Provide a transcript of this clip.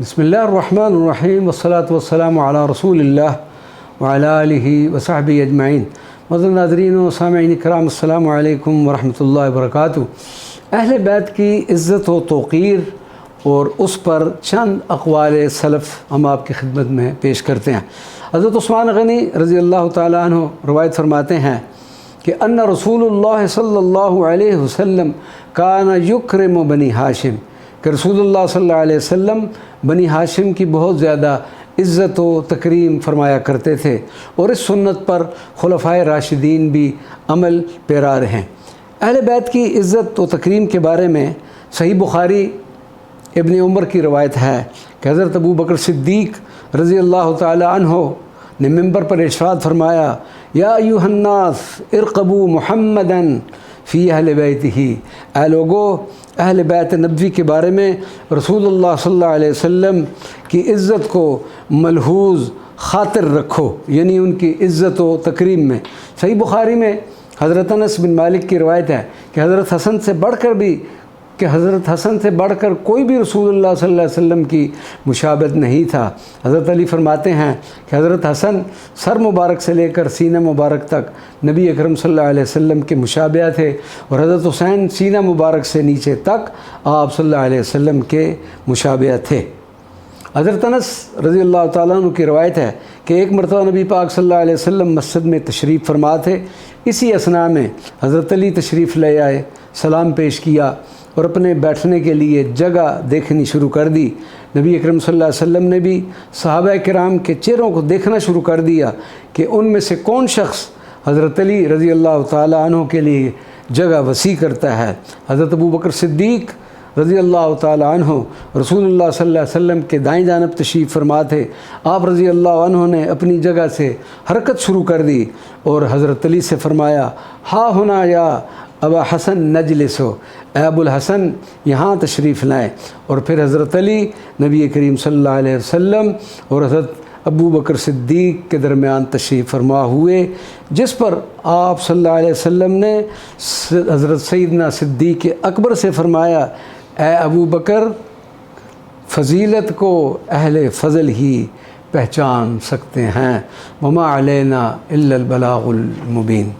بسم اللہ الرحمن الرحیم والصلاة والسلام علی رسول اللہ وعلی آلہ وصحبہ اجمعین۔ معزز ناظرین و سامعین کرام، السلام علیکم ورحمۃ اللہ وبرکاتہ۔ اہل بیت کی عزت و توقیر اور اس پر چند اقوال سلف ہم آپ کی خدمت میں پیش کرتے ہیں۔ حضرت عثمان غنی رضی اللہ تعالیٰ عنہ روایت فرماتے ہیں کہ ان رسول اللہ صلی اللہ علیہ وسلم کان یکرم بنی ہاشم، کہ رسول اللہ صلی اللہ علیہ وسلم بنی ہاشم کی بہت زیادہ عزت و تکریم فرمایا کرتے تھے، اور اس سنت پر خلفائے راشدین بھی عمل پیرا رہے ہیں۔ اہل بیت کی عزت و تکریم کے بارے میں صحیح بخاری ابن عمر کی روایت ہے کہ حضرت ابو بکر صدیق رضی اللہ تعالی عنہ نے منبر پر ارشاد فرمایا، یا ایھا الناس ارقبوا محمدا فی اہل بیتہ، اے لوگو اہل بیت نبوی کے بارے میں رسول اللہ صلی اللہ علیہ وسلم کی عزت کو ملحوظ خاطر رکھو، یعنی ان کی عزت و تکریم میں۔ صحیح بخاری میں حضرت انس بن مالک کی روایت ہے کہ حضرت حسن سے بڑھ کر کوئی بھی رسول اللہ صلی اللہ علیہ وسلم کی مشابہت نہیں تھا۔ حضرت علی فرماتے ہیں کہ حضرت حسن سر مبارک سے لے کر سینہ مبارک تک نبی اکرم صلی اللہ علیہ وسلم کے مشابہ تھے، اور حضرت حسین سینہ مبارک سے نیچے تک آپ صلی اللہ علیہ وسلم کے مشابہ تھے۔ حضرت انس رضی اللہ تعالیٰ عنہ کی روایت ہے کہ ایک مرتبہ نبی پاک صلی اللہ علیہ وسلم مسجد میں تشریف فرما تھے۔ اسی اثناء میں حضرت علی تشریف لے آئے، سلام پیش کیا اور اپنے بیٹھنے کے لیے جگہ دیکھنی شروع کر دی۔ نبی اکرم صلی اللہ علیہ وسلم نے بھی صحابہ کرام کے چہروں کو دیکھنا شروع کر دیا کہ ان میں سے کون شخص حضرت علی رضی اللہ تعالیٰ عنہ کے لیے جگہ وسیع کرتا ہے۔ حضرت ابو بکر صدیق رضی اللہ تعالیٰ عنہ رسول اللہ صلی اللہ علیہ وسلم کے دائیں جانب تشریف فرما تھے۔ آپ رضی اللہ عنہ نے اپنی جگہ سے حرکت شروع کر دی اور حضرت علی سے فرمایا، ہا ہونا یا ابا حسن نجلسو، اے ابو الحسن یہاں تشریف لائیں۔ اور پھر حضرت علی نبی کریم صلی اللہ علیہ وسلم اور حضرت ابو بکر صدیق کے درمیان تشریف فرما ہوئے، جس پر آپ صلی اللہ علیہ وسلم نے حضرت سیدنا صدیق اکبر سے فرمایا، اے ابو بکر، فضیلت کو اہل فضل ہی پہچان سکتے ہیں، وما علینا الا البلاغ المبین۔